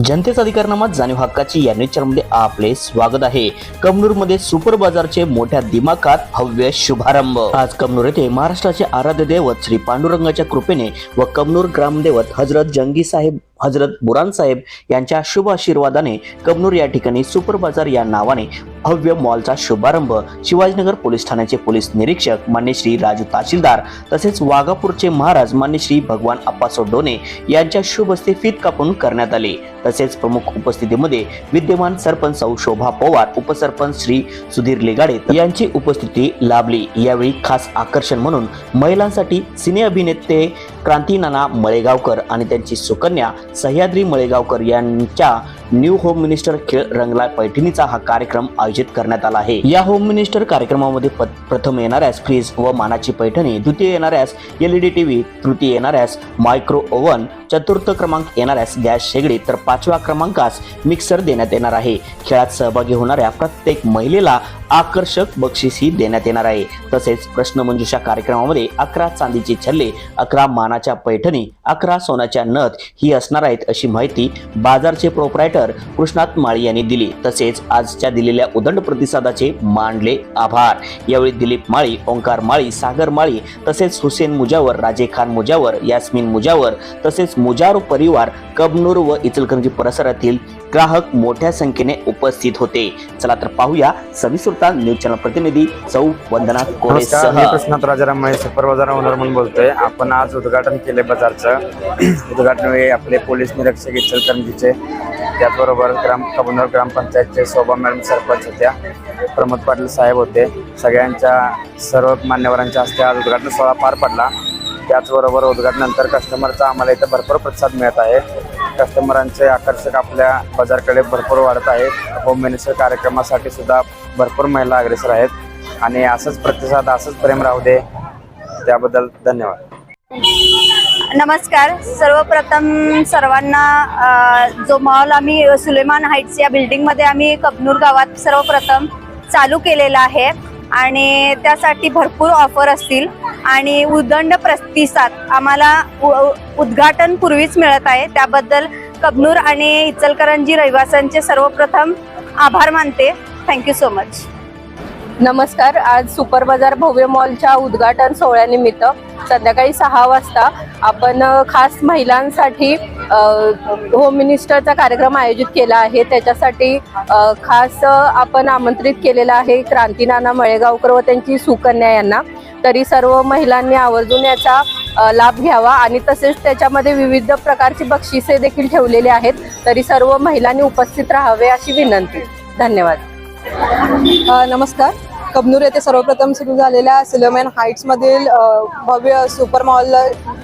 जनतेचा अधिकारनामा जाणीव हक्काची या न्यूजमध्ये आपले स्वागत आहे। कमनूरमध्ये सुपर बाजारचे मोठ्या दिमाखात भव्य शुभारंभ। आज कमनूर येथे महाराष्ट्राचे आराध्य दैवत श्री पांडुरंगाच्या कृपेने व कमनूर ग्रामदेवत हजरत जंगी साहेब हजरत बुरान साहेब यांच्या शुभ आशीर्वादाने कमनूर या ठिकाणी सुपर बाजार या नावाने भव्य मॉलचा शुभारंभ शिवाजीनगर पोलीस ठाण्याचे पोलीस निरीक्षक मान्य श्री राजू तहसीलदार तसेच वाघापूरचे महाराज मान्य श्री भगवान अप्पासो डोने यांच्या शुभ हस्ते फीत कापून करण्यात आले। तसेच प्रमुख उपस्थितीमध्ये विद्यमान सरपंच सौ शोभा पवार, उपसरपंच श्री सुधीर लेगाडे यांची उपस्थिती लाभली। यावेळी खास आकर्षण म्हणून महिलांसाठी सिने अभिनेते क्रांती नाना मळेगावकर आणि त्यांची सुकन्या सह्याद्री मळेगावकर यांच्या न्यू होम मिनिस्टर खेळ रंगला पैठणीचा हा कार्यक्रम आयोजित करण्यात आला आहे। या होम मिनिस्टर कार्यक्रमामध्ये प्रथम येणाऱ्यास फ्रीज व मानाची पैठणी, द्वितीय येणाऱ्यास LED टीव्ही, तृतीय येणाऱ्यास मायक्रो ओव्हन, चतुर्थ क्रमांक येणाऱ्यास गॅस शेगडी तर पाचव्या क्रमांकास मिक्सर देण्यात येणार आहे। खेळात सहभागी होणाऱ्या प्रत्येक महिलेला आकर्षक बक्षीसही देण्यात येणार आहे। तसेच प्रश्नमंजुषा कार्यक्रमामध्ये 11 चांदीचे छल्ले, 11 मानाच्या पैठणी, 11 सोन्याच्या नथ ही असणार आहेत अशी माहिती बाजारचे प्रोप्रायटर कृष्णात माळी यांनी दिली। तसेच आजच्या दिलेल्या उदंड प्रतिसादाचे मानले आभार। यावेळी दिलीप माळी, ओंकार माळी, सागर माळी तसेच हुसेन मुजावर, राजे खान मुजावर, यास्मिन मुजावर तसेच मुजारो परिवार, कमनूर व इचलकरंजी परिसरातील ग्राहक मोठ्या संख्येने उपस्थित होते। चला तर पाहूया सविस्तर न्यूज चॅनल प्रतिनिधी सौ वंदना कोळेसह। मी कृष्णात राजाराम माळी सुपर बाजार ओनर म्हणून बोलतोय। आपण आज उद्घाटन केले बाजारचं। उद्घाटन वेळी आपले पोलीस निरीक्षक इचलकरंजीचे, त्याचबरोबर कमनूर ग्रामपंचायतचे शोभा मॅडम सरपंच होत्या, प्रमोद पाटील साहेब होते। सगळ्यांच्या सर्व मान्यवरांच्या हस्ते आज उद्घाटन सोहळा पार पडला। त्याचबरोबर उद्घाटनानंतर कस्टमरचा आम्हाला इथं भरपूर प्रतिसाद मिळत आहे। कस्टमरांचे आकर्षक आपल्या बाजारकडे भरपूर वाढत आहेत। होम मिनिस्टर कार्यक्रमासाठी सुद्धा भरपूर महिला अग्रेसर आहेत आणि असंच प्रतिसाद, असंच प्रेम राहू दे, त्याबद्दल धन्यवाद। नमस्कार। सर्वप्रथम सर्वांना जो मॉल आम्ही सुलेमान हाइट्स या बिल्डिंगमध्ये आम्ही कमनूर गावात सर्वप्रथम चालू केलेला आहे आणि त्यासाठी भरपूर ऑफर असतील आणि उदंड प्रतिसाद आम्हाला उद्घाटन पूर्वीच मिळत आहे। त्याबद्दल कमनूर आणि इचलकरंजी रहिवाशांचे सर्वप्रथम आभार मानते। Thank you so much. नमस्कार। आज सुपर बाजार भव्य मॉलच्या उद्घाटन सोहळ्यानिमित्त संध्याकाळी 6 वाजता आपण खास महिलांसाठी होम मिनिस्टरचा कार्यक्रम आयोजित केला आहे। त्याच्यासाठी खास आपण आमंत्रित केलेला आहे क्रांती नाना मळेगावकर व त्यांची सुकन्या यांना। तरी सर्व महिलांनी आवर्जून याचा लाभ घ्यावा आणि तसेच त्याच्यामध्ये विविध प्रकारची बक्षिसे देखील ठेवलेली आहेत। तरी सर्व महिलांनी उपस्थित राहावे अशी विनंती। धन्यवाद। नमस्कार। कमनूर येथे सर्वप्रथम सुरू झालेल्या सुलेमान हाइट्स मधील भव्य सुपर मॉल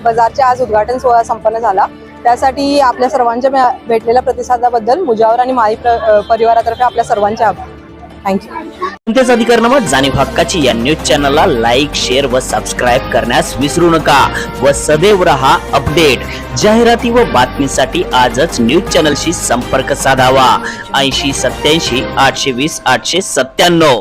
बाजारचे आज उद्घाटन सोहळा संपन्न झाला। त्यासाठी आपल्या सर्वांच्या भेटलेल्या प्रतिसादाबद्दल मुजावर आणि माळी परिवारातर्फे आपल्या सर्वांचे आभार। थँक्यू। जनतेचा अधिकारनामा जाणीव हक्काची या न्यूज चॅनलला लाईक, शेअर व सबस्क्राईब करण्यास विसरू नका व सदैव रहा अपडेट। जाहिराती व बातमीसाठी आजच न्यूज चॅनलशी संपर्क साधावा। 80 87 820 897।